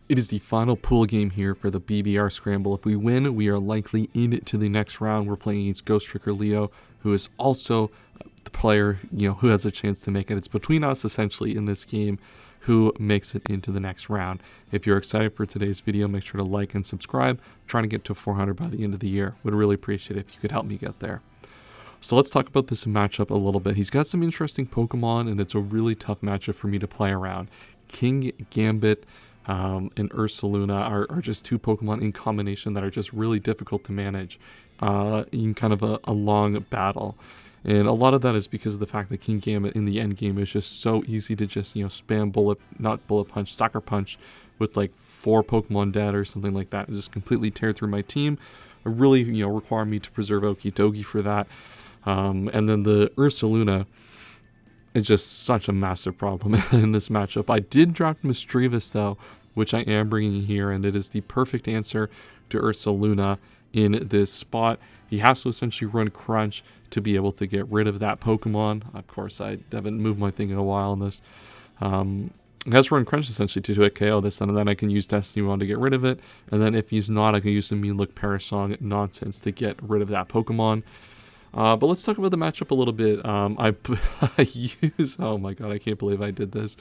It is the final pool game here for the BBR Scramble. If we win, we are likely into the next round. We're playing against Ghost Tricker Leo, who is also the player, who has a chance to make it. It's between us, essentially, in this game, who makes it into the next round. If you're excited for today's video, make sure to like and subscribe. I'm trying to get to 400 by the end of the year. Would really appreciate it if you could help me get there. So let's talk about this matchup a little bit. He's got some interesting Pokemon, and it's a really tough matchup for me to play around. Kingambit and Ursaluna are just two Pokemon in combination that are just really difficult to manage in kind of a long battle. And a lot of that is because of the fact that Kingambit in the end game is just so easy to just, spam sucker punch with like 4 Pokemon dead or something like that, and just completely tear through my team. It really, require me to preserve okidogi for that. And then the Ursaluna is just such a massive problem in this matchup. I did drop Misdreavus though, which I am bringing here, and it is the perfect answer to Ursaluna in this spot. He has to essentially run Crunch to be able to get rid of that Pokemon. Of course, I haven't moved my thing in a while on this. He has to run Crunch essentially to hit KO this, and then I can use Destiny Wand to get rid of it. And then if he's not, I can use the Mean Look Parasong nonsense to get rid of that Pokemon. But let's talk about the matchup a little bit. Oh my god, I can't believe I did this.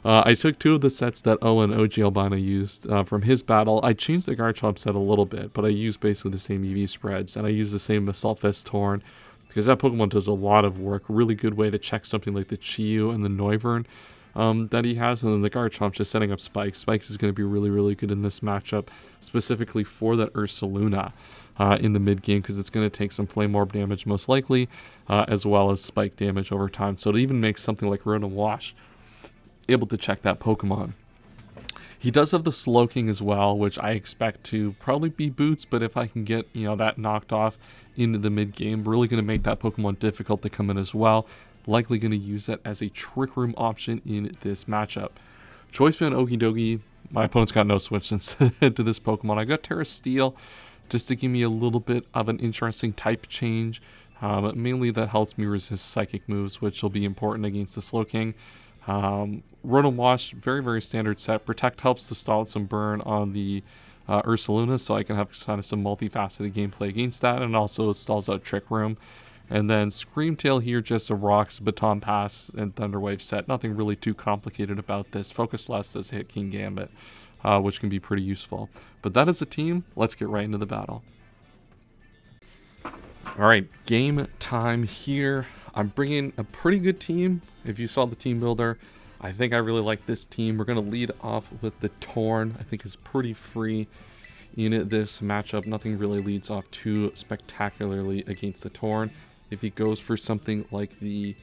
I took 2 of the sets that Owen OG Albino used from his battle. I changed the Garchomp set a little bit, but I used basically the same EV spreads, and I used the same Assault Vest Torn, because that Pokemon does a lot of work. Really good way to check something like the Chiyu and the Noivern that he has, and then the Garchomp just setting up Spikes. Spikes is going to be really, really good in this matchup, specifically for that Ursaluna in the mid game, because it's going to take some Flame Orb damage most likely, as well as Spike damage over time. So it even makes something like Rotom Wash able to check that Pokemon. He does have the Slowking as well, which I expect to probably be Boots, but if I can get that knocked off into the mid game, really going to make that Pokemon difficult to come in as well. Likely going to use it as a Trick Room option in this matchup. Choice Band Okidogi, my opponent's got no switch instead to this Pokemon. I got Terra Steel just to give me a little bit of an interesting type change. Mainly that helps me resist Psychic moves, which will be important against the Slowking. Rotom Wash, very, very standard set. Protect helps to stall some burn on the Ursaluna, so I can have kind of some multifaceted gameplay against that, and also stalls out Trick Room. And then Scream Tail here, just a Rocks, Baton Pass, and Thunder Wave set. Nothing really too complicated about this. Focus Blast does hit Kingambit, which can be pretty useful. But that is the team. Let's get right into the battle. Alright, game time here. I'm bringing a pretty good team. If you saw the team builder, I think I really like this team. We're going to lead off with the Torn. I think is pretty free in this matchup. Nothing really leads off too spectacularly against the Torn. If he goes for something like the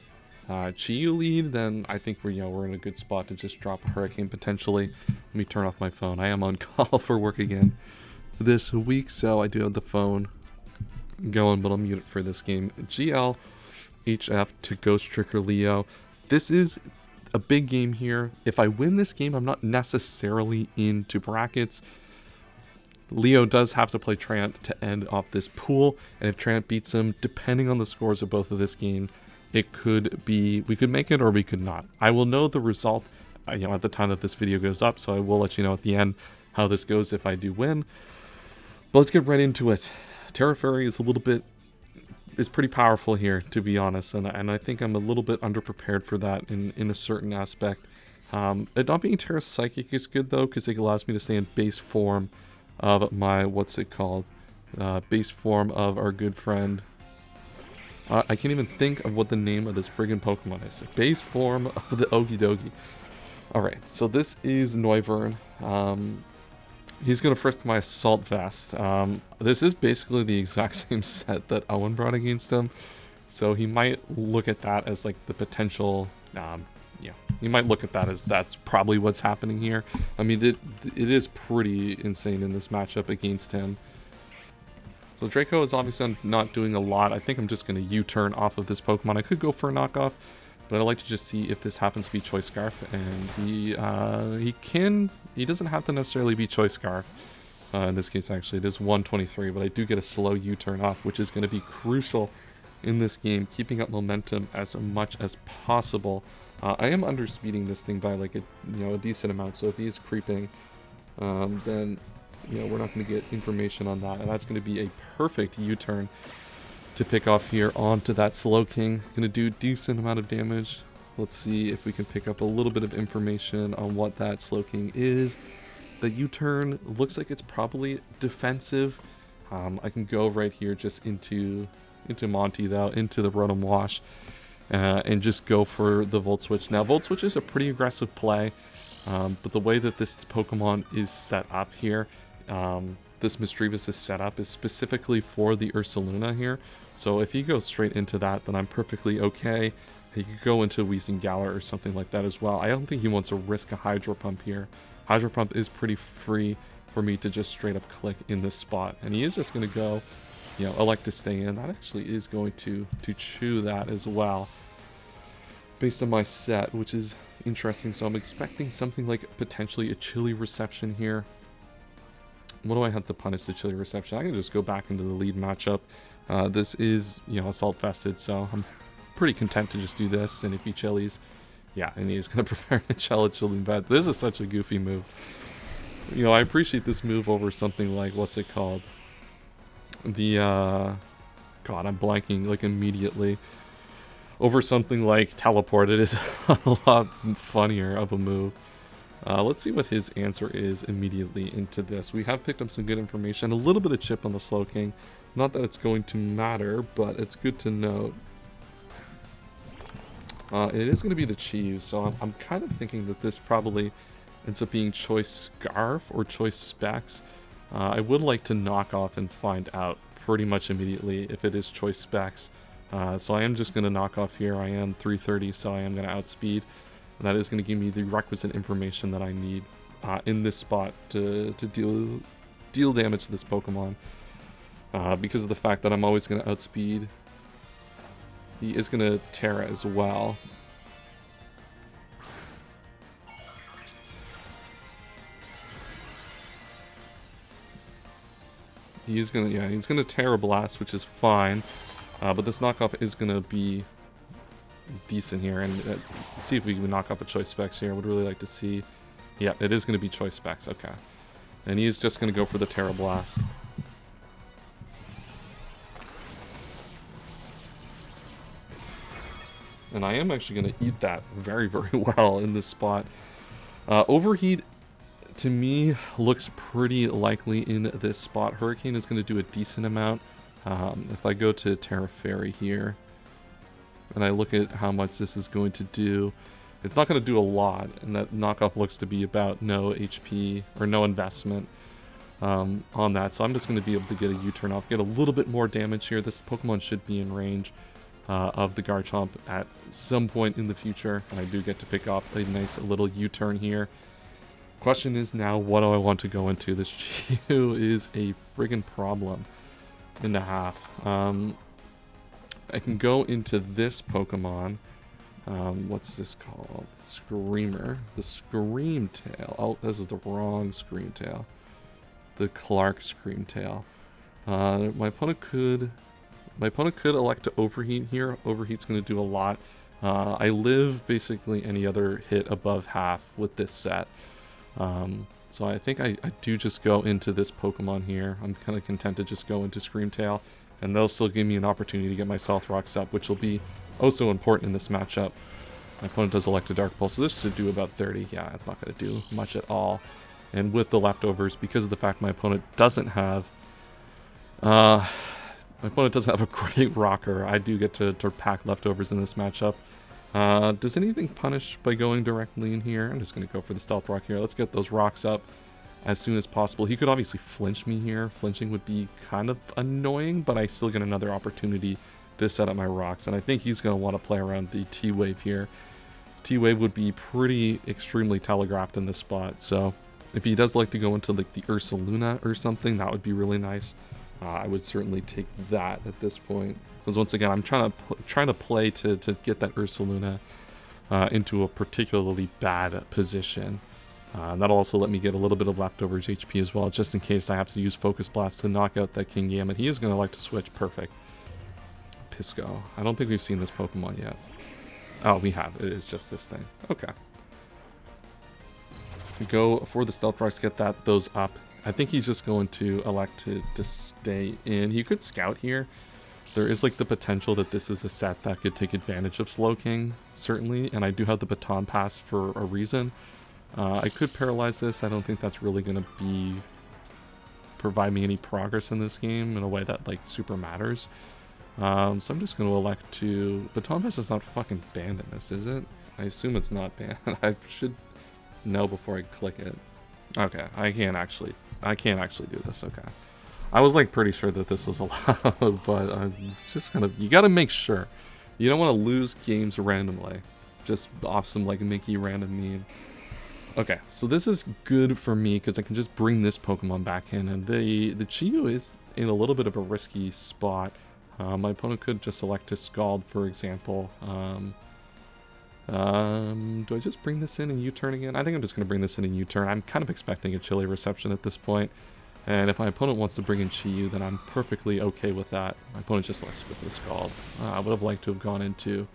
Chiyu lead, then I think we're in a good spot to just drop a Hurricane potentially. Let me turn off my phone. I am on call for work again this week, so I do have the phone going, but I'll mute it for this game. GL HF to Ghost Tricker Leo. This is a big game here. If I win this game, I'm not necessarily into brackets. Leo does have to play Trant to end off this pool, and if Trant beats him, depending on the scores of both of this game, it could be, we could make it or we could not. I will know the result at the time that this video goes up, so I will let you know at the end how this goes if I do win. But let's get right into it. Terra Fairy is pretty powerful here, to be honest, and I think I'm a little bit underprepared for that in a certain aspect. It not being Terra Psychic is good though, because it allows me to stay in base form of my, base form of our good friend. I can't even think of what the name of this friggin' Pokemon is. Base form of the Okidogi. Alright, so this is Noivern. He's going to frisk my Assault Vest. This is basically the exact same set that Owen brought against him. So he might look at that as like the potential, he might look at that as that's probably what's happening here. I mean, it is pretty insane in this matchup against him. So Draco is obviously not doing a lot. I think I'm just going to U-turn off of this Pokemon. I could go for a knockoff, but I'd like to just see if this happens to be Choice Scarf, and he doesn't have to necessarily be Choice Scarf. In this case, actually, it is 123, but I do get a slow U-turn off, which is going to be crucial in this game, keeping up momentum as much as possible. I am underspeeding this thing by like a decent amount, so if he is creeping, then we're not going to get information on that. And that's going to be a perfect U-turn to pick off here onto that Slowking. Going to do a decent amount of damage. Let's see if we can pick up a little bit of information on what that Slowking is. The U-turn looks like it's probably defensive. I can go right here just into Monty though, into the Rotom Wash, and just go for the Volt Switch. Now Volt Switch is a pretty aggressive play, but the way that this Pokemon is set up here, this Misdreavus is set up is specifically for the Ursaluna here. So if he goes straight into that, then I'm perfectly okay. He could go into Weezing Galar or something like that as well. I don't think he wants to risk a Hydro Pump here. Hydro Pump is pretty free for me to just straight up click in this spot. And he is just going to go, elect to stay in. That actually is going to chew that as well, based on my set, which is interesting. So I'm expecting something like potentially a Chilly Reception here. What do I have to punish the Chilly Reception? I can just go back into the lead matchup. This is, Assault Vested, so I'm pretty content to just do this. And if he chillies, and he's going to prepare to chilling bed. This is such a goofy move. I appreciate this move over something like, what's it called? The, God, I'm blanking, like, immediately. Over something like Teleport, it is a lot funnier of a move. Let's see what his answer is immediately into this. We have picked up some good information, a little bit of chip on the Slowking. Not that it's going to matter, but it's good to note. It is going to be the Cheese, so I'm kind of thinking that this probably ends up being Choice Scarf or Choice Specs. I would like to knock off and find out pretty much immediately if it is Choice Specs. So I am just going to knock off here. I am 330, so I am going to outspeed. And that is going to give me the requisite information that I need in this spot to deal damage to this Pokemon. Because of the fact that I'm always going to outspeed. He is going to Terra as well. He's gonna Terra Blast, which is fine. But this knockoff is gonna be decent here, and see if we can knock off a Choice Specs here. I would really like to see. Yeah, it is gonna be Choice Specs. Okay, and he's just gonna go for the Terra Blast. And I am actually going to eat that very, very well in this spot. Overheat, to me, looks pretty likely in this spot. Hurricane is going to do a decent amount. If I go to Terra Fairy here, and I look at how much this is going to do, it's not going to do a lot. And that knockoff looks to be about no HP, or no investment on that. So I'm just going to be able to get a U-turn off, get a little bit more damage here. This Pokemon should be in range of the Garchomp at some point in the future, and I do get to pick up a nice little U-turn here. Question is now, what do I want to go into? This Chew is a friggin' problem and a half. I can go into this Pokemon. What's this called? Screamer. The Screamtail. Oh, this is the wrong Screamtail. The Clark Screamtail. My opponent could elect to Overheat here. Overheat's going to do a lot. I live basically any other hit above half with this set. So I think I do just go into this Pokemon here. I'm kind of content to just go into Screamtail, and they'll still give me an opportunity to get my Stealth Rocks up, which will be oh so important in this matchup. My opponent does elect a Dark Pulse, so this should do about 30. Yeah, it's not going to do much at all. And with the leftovers, because of the fact my opponent doesn't have a great rocker, I do get to pack leftovers in this matchup. Does anything punish by going directly in here? I'm just going to go for the Stealth Rock here. Let's get those rocks up as soon as possible. He could obviously flinch me here. Flinching would be kind of annoying, but I still get another opportunity to set up my rocks. And I think he's going to want to play around the T-Wave here. T-Wave would be pretty extremely telegraphed in this spot. So if he does like to go into like the Ursaluna or something, that would be really nice. I would certainly take that at this point. Because once again, I'm trying to play to get that Ursaluna into a particularly bad position. That'll also let me get a little bit of leftovers HP as well, just in case I have to use Focus Blast to knock out that Kingambit. He is going to like to switch. Perfect. Pisco. I don't think we've seen this Pokemon yet. Oh, we have. It is just this thing. Okay. go for the Stealth Rocks, get those up. I think he's just going to elect to stay in. He could scout here. There is like the potential that this is a set that could take advantage of Slowking, certainly, and I do have the baton pass for a reason. I could paralyze this. I don't think that's really going to provide me any progress in this game in a way that like super matters. So I'm just going to elect to... Baton pass is not fucking banned in this, is it? I assume it's not banned. I should know before I click it. Okay, I can't actually do this. Okay. I was like pretty sure that this was allowed, but I'm just kind of, you gotta make sure. You don't want to lose games randomly. Just off some like Mickey random meme. Okay, so this is good for me because I can just bring this Pokemon back in, and the Chi-Yu is in a little bit of a risky spot. My opponent could just elect to Scald, for example. Do I just bring this in and U-turn again? I think I'm just going to bring this in and U-turn. I'm kind of expecting a chilly reception at this point. And if my opponent wants to bring in Chi-Yu, then I'm perfectly okay with that. My opponent just likes with the Scald. I would have liked to have gone into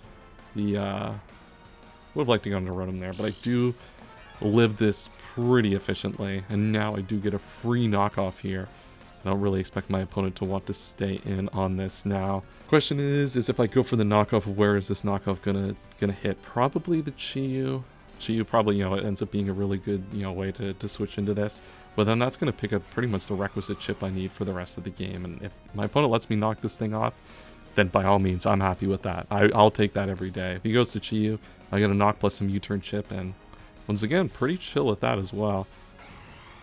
the... would have liked to go into Rotom there, but I do live this pretty efficiently. And now I do get a free knockoff here. I don't really expect my opponent to want to stay in on this now. Question is if I go for the knockoff, where is this knockoff gonna hit? Probably the Chi-Yu. Chi-Yu probably, it ends up being a really good, way to switch into this. But then that's going to pick up pretty much the requisite chip I need for the rest of the game. And if my opponent lets me knock this thing off, then by all means, I'm happy with that. I'll take that every day. If he goes to Chi-Yu, I get a knock plus some U-turn chip. And once again, pretty chill with that as well.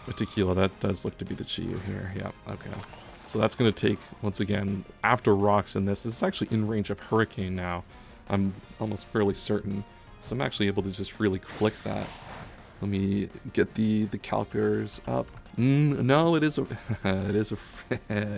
But Tequila, that does look to be the Chi-Yu here. Yeah, okay. So that's going to take, once again, after Rocks in this is actually in range of Hurricane now. I'm almost fairly certain. So I'm actually able to just freely click that. Let me get the calculators up. No, it is a it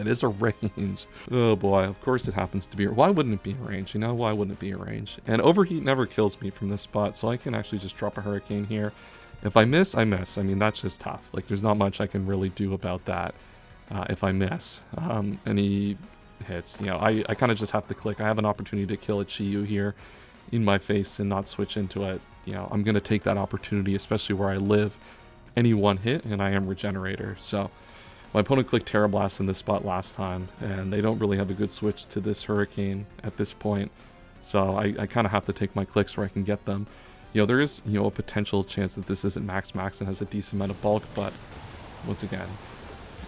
is a range. Oh boy, of course it happens to be. Why wouldn't it be a range? Why wouldn't it be a range? And Overheat never kills me from this spot, so I can actually just drop a Hurricane here. If I miss, I miss. I mean, that's just tough. Like, there's not much I can really do about that if I miss. Any hits, I kind of just have to click. I have an opportunity to kill a Chi-Yu here in my face and not switch into it. I'm going to take that opportunity, especially where I live. Any one hit, and I am Regenerator. So, my opponent clicked Terra Blast in this spot last time, and they don't really have a good switch to this Hurricane at this point. So, I kind of have to take my clicks where I can get them. There is, a potential chance that this isn't max and has a decent amount of bulk, but once again,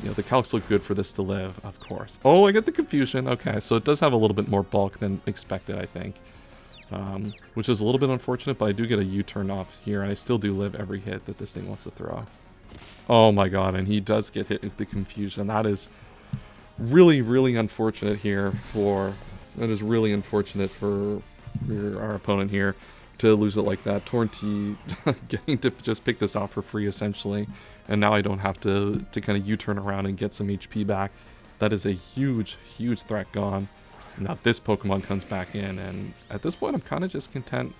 the calcs look good for this to live, of course. Oh, I get the confusion. Okay, so it does have a little bit more bulk than expected, I think. Which is a little bit unfortunate, but I do get a U-turn off here, and I still do live every hit that this thing wants to throw. Oh my god, and he does get hit with the confusion. That is really, really unfortunate here for... That is really unfortunate for our opponent here to lose it like that. Torn-T getting to just pick this out for free, essentially, and now I don't have to kind of U-turn around and get some HP back. That is a huge, huge threat gone. Now this Pokemon comes back in, and at this point I'm kind of just content.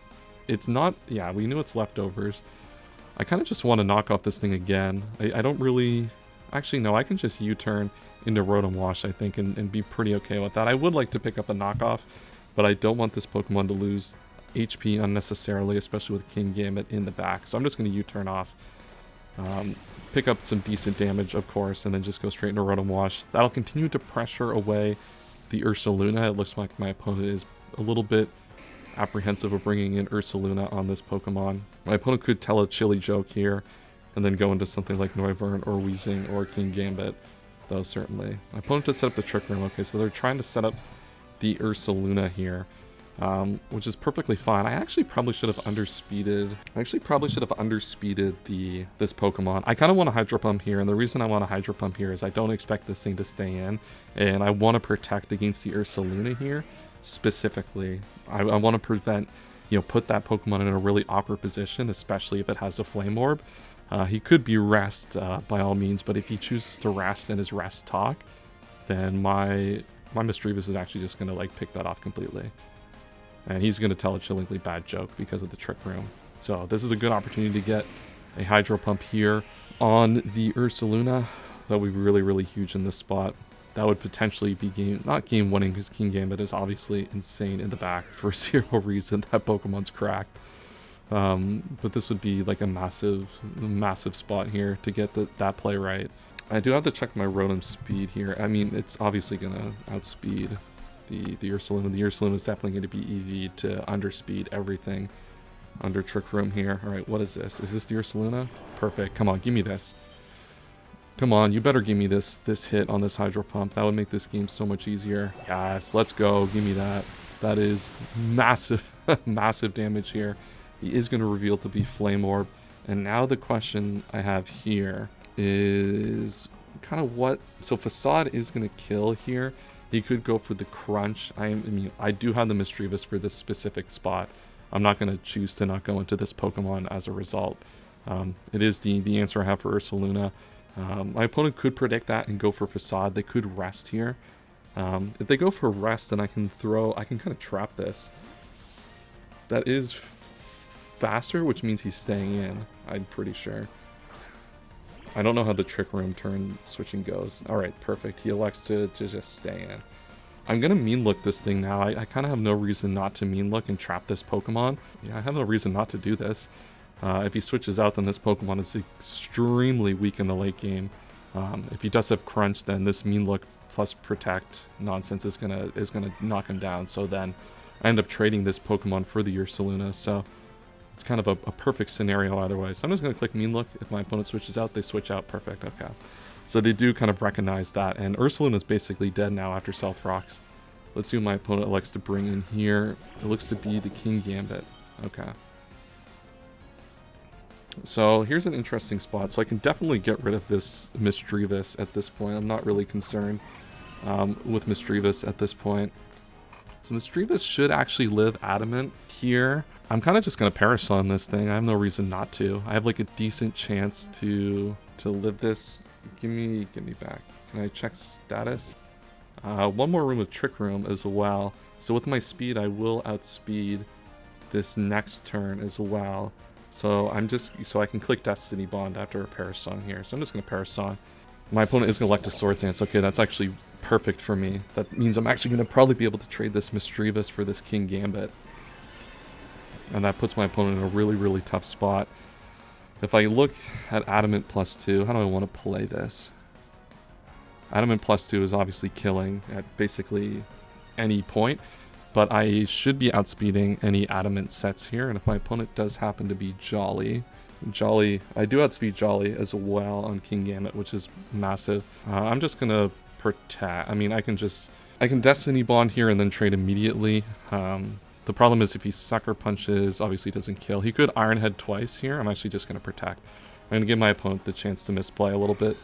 It's not, yeah, we knew it's leftovers. I kind of just want to knock off this thing again. I don't really, actually no, I can just U-turn into Rotom Wash, I think, and be pretty okay with that. I would like to pick up a knockoff, but I don't want this Pokemon to lose HP unnecessarily, especially with Kingambit in the back. So I'm just going to U-turn off, pick up some decent damage, of course, and then just go straight into Rotom Wash. That'll continue to pressure away the Ursaluna. It looks like my opponent is a little bit apprehensive of bringing in Ursaluna on this Pokemon. My opponent could tell a chilly joke here and then go into something like Noivern or Weezing or Kingambit, though certainly. My opponent does set up the Trick Room. Okay, so they're trying to set up the Ursaluna here, which is perfectly fine. I actually probably should have underspeeded. This Pokemon. I kind of want to Hydro Pump here, and the reason I want to Hydro Pump here is I don't expect this thing to stay in, and I want to protect against the Ursaluna here specifically. I want to prevent, put that Pokemon in a really awkward position, especially if it has a Flame Orb. He could be Rest by all means, but if he chooses to Rest and his Rest Talk, then my Misdreavus is actually just going to pick that off completely. And he's going to tell a chillingly bad joke because of the Trick Room. So this is a good opportunity to get a Hydro Pump here on the Ursaluna. That would be really, really huge in this spot. That would potentially be not game winning, because Kingambit is obviously insane in the back for zero reason. That Pokemon's cracked. But this would be like a massive spot here to get that play right. I do have to check my Rotom speed here. I mean, it's obviously going to outspeed the Ursaluna. The Ursaluna is definitely going to be EV to underspeed everything under Trick Room here. All right, what is this? Is this the Ursaluna? Perfect. Come on, give me this. Come on, you better give me this hit on this Hydro Pump. That would make this game so much easier. Yes, let's go. Give me that. That is massive, massive damage here. He is going to reveal to be Flame Orb. And now the question I have here is kind of what... So Facade is going to kill here. He could go for the Crunch. I mean, I do have the Misdreavus for this specific spot. I'm not going to choose to not go into this Pokemon as a result. It is the answer I have for Ursaluna. My opponent could predict that and go for Facade. They could rest here. If they go for rest, then I can kind of trap this. That is faster, which means he's staying in, I'm pretty sure. I don't know how the Trick Room turn switching goes. Alright, perfect. He elects to just stay in. I'm going to Mean Look this thing now. I kind of have no reason not to Mean Look and trap this Pokemon. Yeah, I have no reason not to do this. If he switches out, then this Pokemon is extremely weak in the late game. If he does have Crunch, then this Mean Look plus Protect nonsense is gonna knock him down. So then I end up trading this Pokemon for the Ursaluna. So it's kind of a perfect scenario either way. So I'm just gonna click Mean Look. If my opponent switches out, they switch out. Perfect. Okay. So they do kind of recognize that, and Ursaluna is basically dead now after South Rocks. Let's see what my opponent elects to bring in here. It looks to be the Kingambit. Okay. So here's an interesting spot. So I can definitely get rid of this Misdreavus at this point. I'm not really concerned with Misdreavus at this point. So Misdreavus should actually live Adamant here. I'm kind of just going to Parasol this thing. I have no reason not to. I have like a decent chance to live this. Give me back. Can I check status? One more room with Trick Room as well. So with my speed, I will outspeed this next turn as well. So I can click Destiny Bond after a Parasong here. So I'm just going to Parasong. My opponent is going to elect a Swords Dance. Okay, that's actually perfect for me. That means I'm actually going to probably be able to trade this Misdreavus for this Kingambit. And that puts my opponent in a really, really tough spot. If I look at Adamant +2, how do I want to play this? Adamant +2 is obviously killing at basically any point. But I should be outspeeding any Adamant sets here, and if my opponent does happen to be Jolly, I do outspeed Jolly as well on Kingambit, which is massive. I'm just gonna protect. I mean, I can Destiny Bond here and then trade immediately. The problem is if he Sucker Punches, obviously doesn't kill. He could Iron Head twice here. I'm actually just gonna protect. I'm gonna give my opponent the chance to misplay a little bit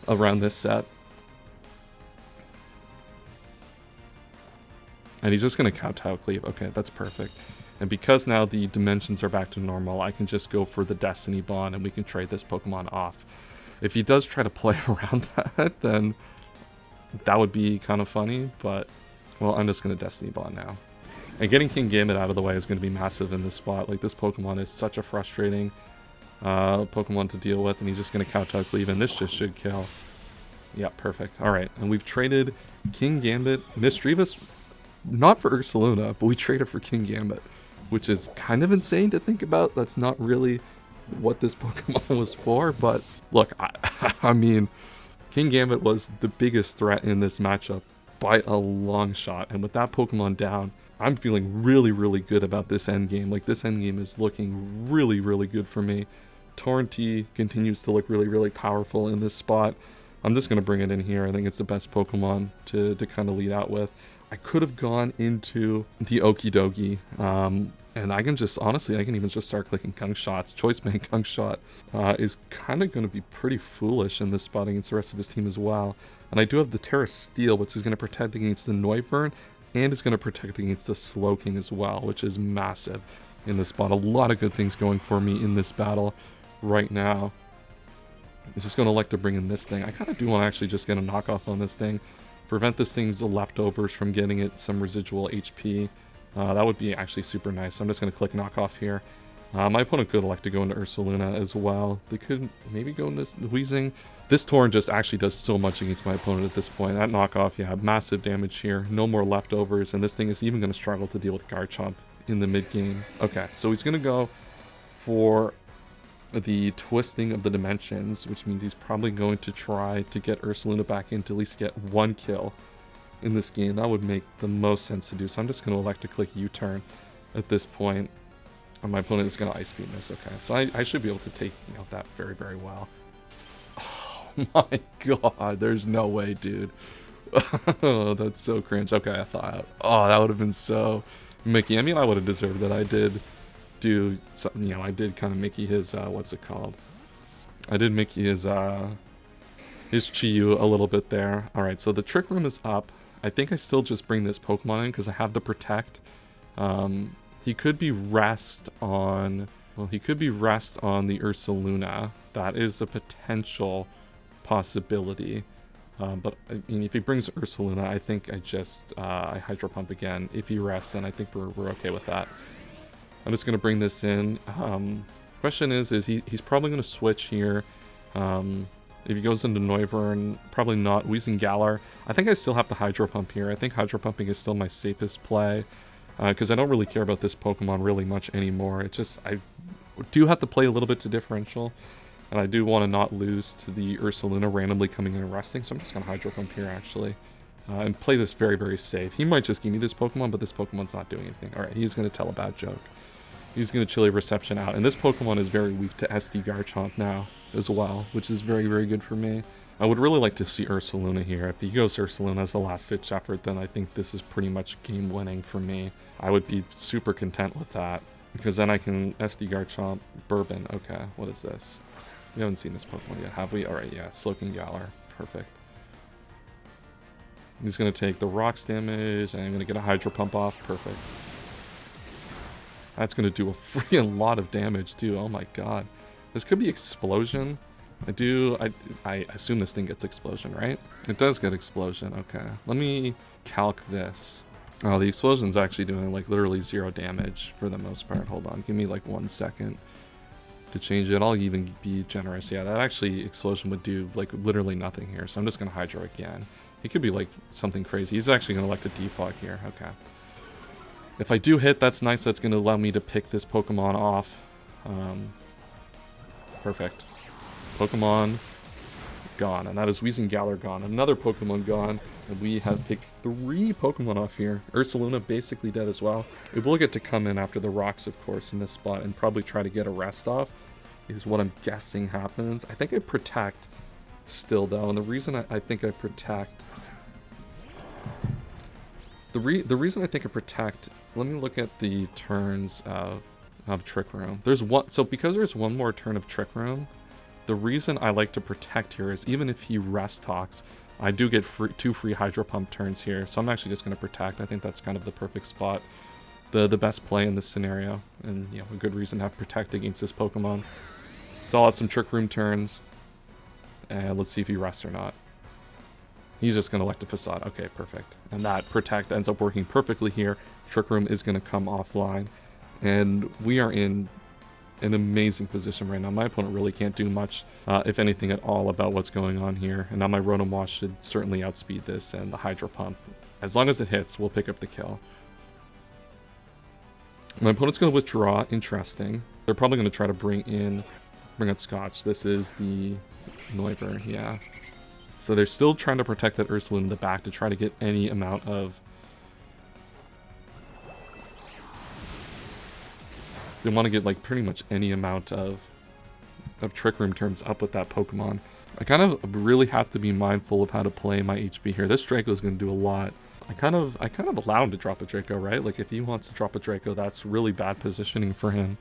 around this set. And he's just going to Kowtow Cleave. Okay, that's perfect. And because now the dimensions are back to normal, I can just go for the Destiny Bond and we can trade this Pokemon off. If he does try to play around that, then that would be kind of funny. But, well, I'm just going to Destiny Bond now. And getting Kingambit out of the way is going to be massive in this spot. Like, this Pokemon is such a frustrating Pokemon to deal with. And he's just going to Kowtow Cleave, and this just should kill. Yeah, perfect. All right, and we've traded Kingambit, Misdreavus. Not for Ursaluna, but we traded for Kingambit, which is kind of insane to think about. That's not really what this Pokemon was for, but look, I mean, Kingambit was the biggest threat in this matchup by a long shot, and with that Pokemon down, I'm feeling really, really good about this endgame. Like, this endgame is looking really, really good for me. Torn-T continues to look really, really powerful in this spot. I'm just going to bring it in here. I think it's the best Pokemon to kind of lead out with. I could have gone into the Okidogi, and I can just, honestly, I can even just start clicking Gunk Shots. Choice Bank Gunk Shot is kind of going to be pretty foolish in this spot against the rest of his team as well. And I do have the Terra Steel, which is going to protect against the Noivern, and is going to protect against the Slowking as well, which is massive in this spot. A lot of good things going for me in this battle right now. He's just going to elect to bring in this thing. I kind of do want to actually just get a knockoff on this thing. Prevent this thing's leftovers from getting it some residual HP. That would be actually super nice. So I'm just going to click knockoff here. My opponent could elect to go into Ursaluna as well. They could maybe go into Weezing. This Torn just actually does so much against my opponent at this point. That knockoff, yeah, massive damage here. No more leftovers, and this thing is even going to struggle to deal with Garchomp in the mid game. Okay, so he's going to go for the twisting of the dimensions, which means he's probably going to try to get Ursaluna back in to at least get one kill in this game. That would make the most sense to do. So I'm just going to elect to click U-turn at this point. And my opponent is going to Ice Beam this. Okay, so I should be able to take that very, very well. Oh my god, there's no way, dude. Oh, that's so cringe. Okay, I thought, oh, that would have been so Mickey. I mean, I would have deserved it. I did do something, I did kind of Mickey his, what's it called? I did Mickey his Chiyu a little bit there. Alright, so the Trick Room is up. I think I still just bring this Pokemon in because I have the Protect. He could be rest on, well, he could be rest on the Ursaluna. That is a potential possibility. But I mean, if he brings Ursaluna, I think I just I Hydro Pump again. If he rests, then I think we're okay with that. I'm just gonna bring this in. Question is he's probably gonna switch here. If he goes into Noivern, probably not. Weezing I think I still have to Hydro Pump here. I think Hydro Pumping is still my safest play because I don't really care about this Pokemon really much anymore. It just, I do have to play a little bit to differential. And I do want to not lose to the Ursaluna randomly coming in and resting, so I'm just going to Hydro Pump here, actually. And play this very, very safe. He might just give me this Pokemon, but this Pokemon's not doing anything. Alright, he's going to tell a bad joke. He's going to Chilly Reception out. And this Pokemon is very weak to SD Garchomp now, as well, which is very, very good for me. I would really like to see Ursaluna here. If he goes Ursaluna as a last-ditch effort, then I think this is pretty much game-winning for me. I would be super content with that, because then I can SD Garchomp, Bourbon. Okay, what is this? We haven't seen this Pokemon yet, have we? Alright, yeah, Slowking Galar. Perfect. He's going to take the rocks damage, and I'm going to get a Hydro Pump off. Perfect. That's going to do a freaking lot of damage, too. Oh my god. This could be Explosion. I assume this thing gets Explosion, right? It does get Explosion, okay. Let me calc this. Oh, the Explosion's actually doing, like, literally 0 damage for the most part. Hold on, give me, like, 1 second to change it. I'll even be generous. Yeah, that actually Explosion would do, like, literally nothing here, so I'm just going to Hydro again. He could be, like, something crazy. He's actually going to elect a Defog here. Okay. If I do hit, that's nice. That's going to allow me to pick this Pokemon off. Perfect. Pokemon gone. And that is Weezing Galar gone. Another Pokemon gone. And we have picked 3 Pokemon off here. Ursaluna basically dead as well. We will get to come in after the rocks, of course, in this spot. And probably try to get a rest off. Is what I'm guessing happens. I think I Protect still, though. And the reason I think I Protect... The reason I think I Protect... Let me look at the turns of Trick Room. There's one... So because there's one more turn of Trick Room, the reason I like to Protect here is even if he Rest Talks, I do get 2 free Hydro Pump turns here. So I'm actually just going to Protect. I think that's kind of the perfect spot. The best play in this scenario. And, you know, a good reason to have Protect against this Pokemon. Stall out some Trick Room turns. And let's see if he rests or not. He's just going to elect a Facade. Okay, perfect. And that Protect ends up working perfectly here. Trick Room is going to come offline. And we are in an amazing position right now. My opponent really can't do much, if anything at all, about what's going on here. And now my Rotom Wash should certainly outspeed this, and the Hydro Pump, as long as it hits, will pick up the kill. My opponent's going to withdraw. Interesting. They're probably going to try to bring out Scotch. This is the Noivern, yeah. So they're still trying to protect that Ursaluna in the back to try to get any amount of... They want to get, like, pretty much any amount of Trick Room turns up with that Pokemon. I kind of really have to be mindful of how to play my HP here. This Draco is going to do a lot. I kind of allow him to drop a Draco, right? Like, if he wants to drop a Draco, that's really bad positioning for him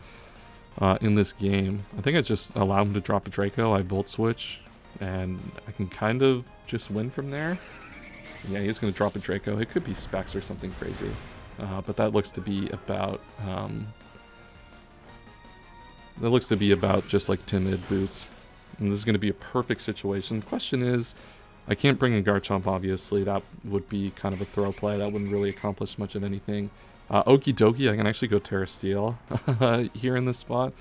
in this game. I think I just allow him to drop a Draco. I Volt Switch, and I can kind of just win from there. Yeah, he's going to drop a Draco. It could be Specs or something crazy. But that looks to be about... That looks to be about just like Timid Boots. And this is going to be a perfect situation. The question is, I can't bring in Garchomp, obviously. That would be kind of a throw play. That wouldn't really accomplish much of anything. Okidogi, I can actually go Terra Steel here in this spot.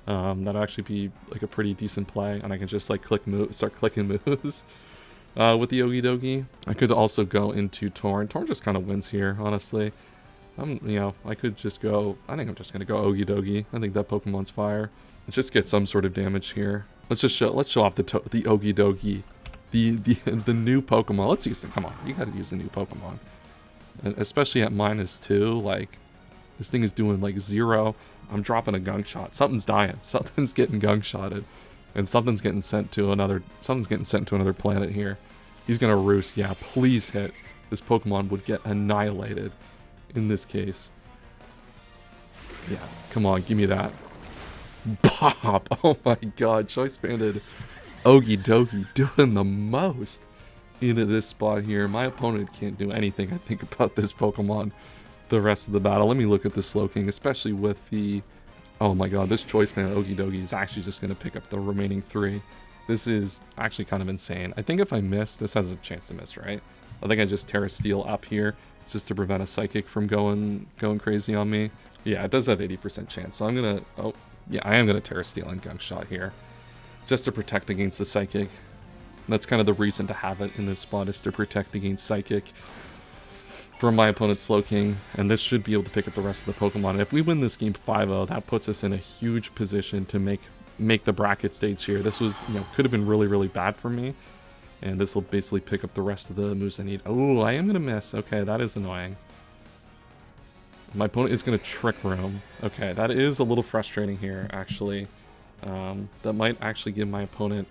That'd actually be like a pretty decent play. And I can just like start clicking moves with the Okidogi. I could also go into Torn. Torn just kind of wins here, honestly. I could just go, I think I'm just going to go Okidogi. I think that Pokemon's fire. Let's just get some sort of damage here. Let's show off the Okidogi. The new Pokemon. Let's use them. Come on, you gotta use the new Pokemon. And especially at -2, like, this thing is doing like 0. I'm dropping a gunk shot. Something's dying. Something's getting gunk shotted. And something's getting sent to another planet here. He's gonna roost. Yeah, please hit. This Pokemon would get annihilated in this case. Yeah, come on, give me that. Pop! Oh my god, Choice Banded Okidogi doing the most into this spot here. My opponent can't do anything, I think, about this Pokemon the rest of the battle. Let me look at the Slowking, especially with the... Oh my god, this Choice Banded Okidogi is actually just going to pick up the remaining 3. This is actually kind of insane. I think if I miss, this has a chance to miss, right? I think I just Terra Steel up here just to prevent a Psychic from going crazy on me. Yeah, it does have 80% chance, so I'm going to... Oh, yeah, I am going to Terra Steel and Gunk Shot here, just to protect against the Psychic. That's kind of the reason to have it in this spot, is to protect against Psychic from my opponent's Slowking, and this should be able to pick up the rest of the Pokemon. And if we win this game 5-0, that puts us in a huge position to make the bracket stage here. This was, could have been really, really bad for me, and this will basically pick up the rest of the moves I need. Oh, I am going to miss. Okay, that is annoying. My opponent is going to Trick Room. Okay, that is a little frustrating here, actually. That might actually give my opponent...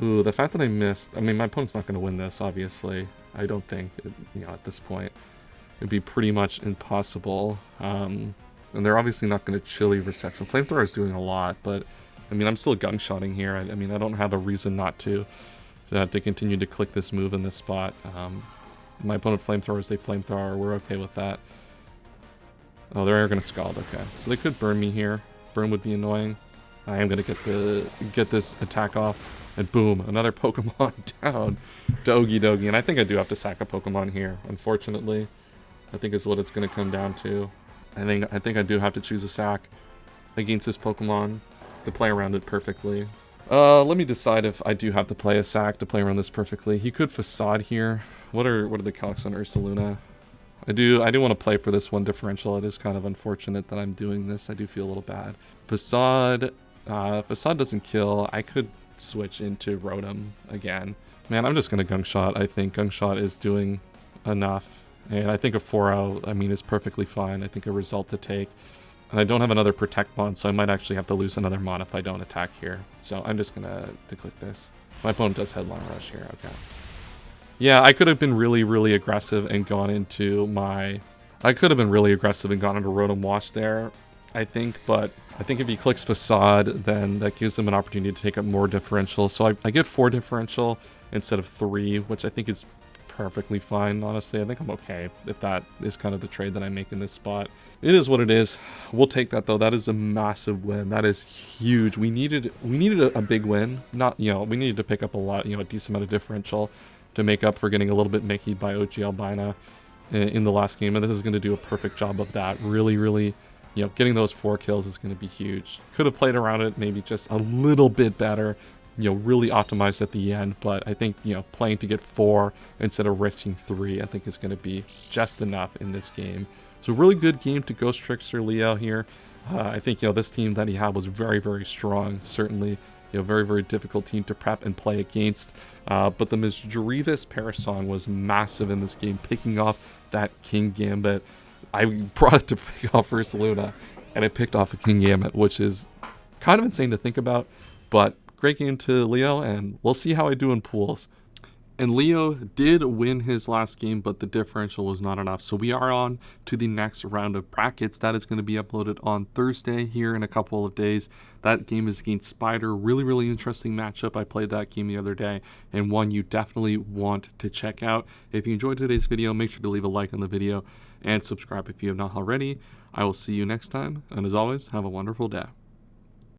Ooh, the fact that I missed... I mean, my opponent's not going to win this, obviously. I don't think, at this point. It'd be pretty much impossible. And they're obviously not going to Chilly Reception. Flamethrower is doing a lot, but... I mean, I'm still Gunk-shotting here. I mean, I don't have a reason not to continue to click this move in this spot. My opponent Flamethrowers, they Flamethrower. We're okay with that. Oh, they're going to Scald. Okay, so they could burn me here. Burn would be annoying. I am going to get this attack off, and boom, another Pokemon down to Okidogi. And I think I do have to sack a Pokemon here, unfortunately. I think is what it's going to come down to. I think I do have to choose a sack against this Pokemon to play around it perfectly. Let me decide if I do have to play a sack to play around this perfectly. He could Facade here. What are the calcs on Ursaluna? I do want to play for this 1 differential. It is kind of unfortunate that I'm doing this. I do feel a little bad. Facade doesn't kill. I could switch into Rotom again. Man, I'm just going to Gunk Shot. I think Gunk Shot is doing enough. And I think a 4-0, I mean, is perfectly fine. I think a result to take. And I don't have another Protect Mon, so I might actually have to lose another Mon if I don't attack here. So I'm just going to click this. My opponent does Headlong Rush here. Okay. Yeah, I could have been really, really aggressive and gone into Rotom Wash there, I think. But I think if he clicks Facade, then that gives him an opportunity to take up more differential. So I get 4 differential instead of 3, which I think is perfectly fine, honestly. I think I'm okay if that is kind of the trade that I make in this spot. It is what it is. We'll take that, though. That is a massive win. That is huge. We needed a big win. Not, we needed to pick up a lot, a decent amount of differential to make up for getting a little bit Mickeyed by OG Albina in the last game, and this is going to do a perfect job of that. Really, really, getting those 4 kills is going to be huge. Could have played around it maybe just a little bit better, really optimized at the end, but I think, playing to get 4 instead of risking 3, I think is going to be just enough in this game. So really good game to Ghost Trickster Leo here. I think, this team that he had was very, very strong, certainly. Very, very difficult team to prep and play against. But the Misdreavus Parasong was massive in this game, picking off that Kingambit. I brought it to pick off Ursaluna, and it picked off a Kingambit, which is kind of insane to think about. But great game to Leo, and we'll see how I do in pools. And Leo did win his last game, but the differential was not enough. So we are on to the next round of brackets. That is going to be uploaded on Thursday here in a couple of days. That game is against Spider. Really, really interesting matchup. I played that game the other day, and one you definitely want to check out. If you enjoyed today's video, make sure to leave a like on the video and subscribe if you have not already. I will see you next time, and as always, have a wonderful day.